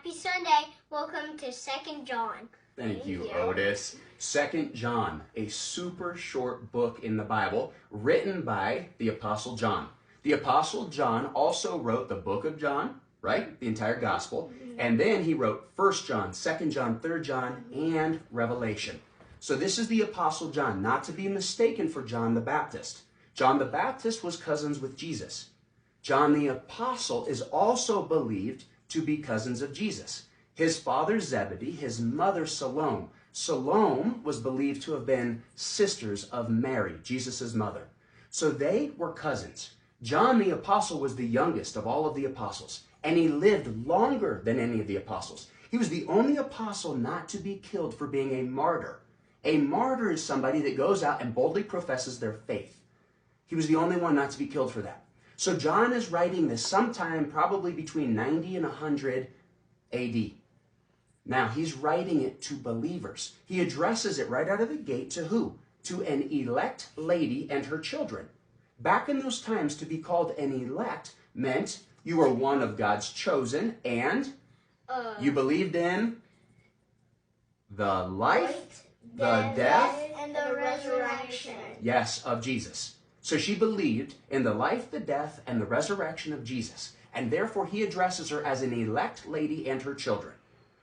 Happy Sunday. Welcome to 2 John. Thank you, Otis. 2 John, a super short book in the Bible written by the Apostle John. The Apostle John also wrote the book of John, right? The entire gospel. And then he wrote 1 John, 2 John, 3 John, and Revelation. So this is the Apostle John, not to be mistaken for John the Baptist. John the Baptist was cousins with Jesus. John the Apostle is also believed to be cousins of Jesus. His father Zebedee, his mother Salome. Salome was believed to have been sisters of Mary, Jesus' mother. So they were cousins. John the Apostle was the youngest of all of the apostles, and he lived longer than any of the apostles. He was the only apostle not to be killed for being a martyr. A martyr is somebody that goes out and boldly professes their faith. He was the only one not to be killed for that. So John is writing this sometime probably between 90 and 100 AD. Now, he's writing it to believers. He addresses it right out of the gate to who? To an elect lady and her children. Back in those times, to be called an elect meant you were one of God's chosen and you believed in the life, the death, and the resurrection. Yes, of Jesus. So she believed in the life, the death, and the resurrection of Jesus. And therefore, he addresses her as an elect lady and her children.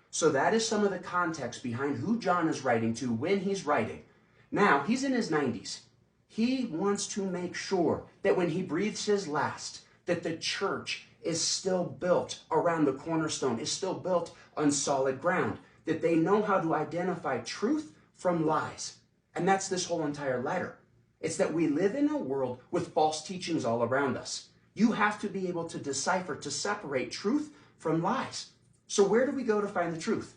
So that is some of the context behind who John is writing to when he's writing. Now, he's in his 90s. He wants to make sure that when he breathes his last, that the church is still built around the cornerstone, is still built on solid ground, that they know how to identify truth from lies. And that's this whole entire letter. It's that we live in a world with false teachings all around us. You have to be able to decipher, to separate truth from lies. So where do we go to find the truth?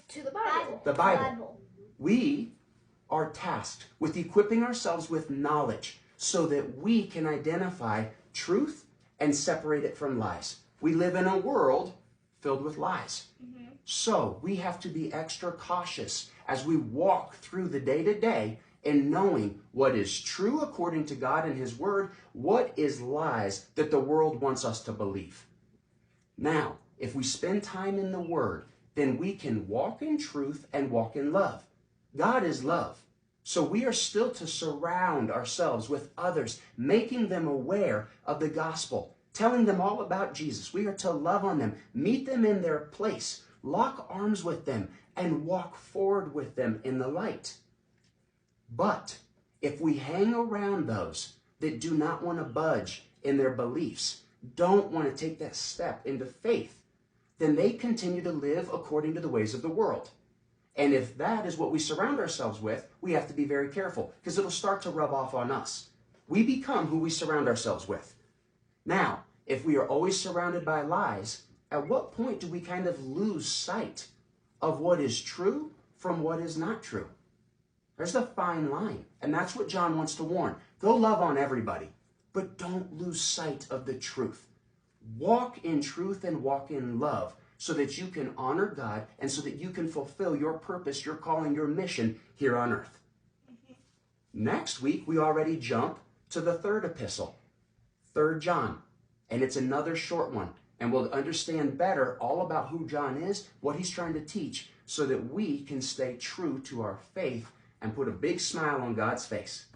To the Bible. The Bible. We are tasked with equipping ourselves with knowledge so that we can identify truth and separate it from lies. We live in a world filled with lies. So we have to be extra cautious as we walk through the day-to-day in knowing what is true according to God and his word, what is lies that the world wants us to believe. Now, if we spend time in the word, then we can walk in truth and walk in love. God is love. So we are still to surround ourselves with others, making them aware of the gospel, telling them all about Jesus. We are to love on them, meet them in their place, lock arms with them, and walk forward with them in the light. But if we hang around those that do not want to budge in their beliefs, don't want to take that step into faith, then they continue to live according to the ways of the world. And if that is what we surround ourselves with, we have to be very careful because it'll start to rub off on us. We become who we surround ourselves with. Now, if we are always surrounded by lies, at what point do we kind of lose sight of what is true from what is not true? There's the fine line, and that's what John wants to warn. Go love on everybody, but don't lose sight of the truth. Walk in truth and walk in love so that you can honor God and so that you can fulfill your purpose, your calling, your mission here on earth. Next week, we already jump to the third epistle, 3 John, and it's another short one. And we'll understand better all about who John is, what he's trying to teach, so that we can stay true to our faith and put a big smile on God's face.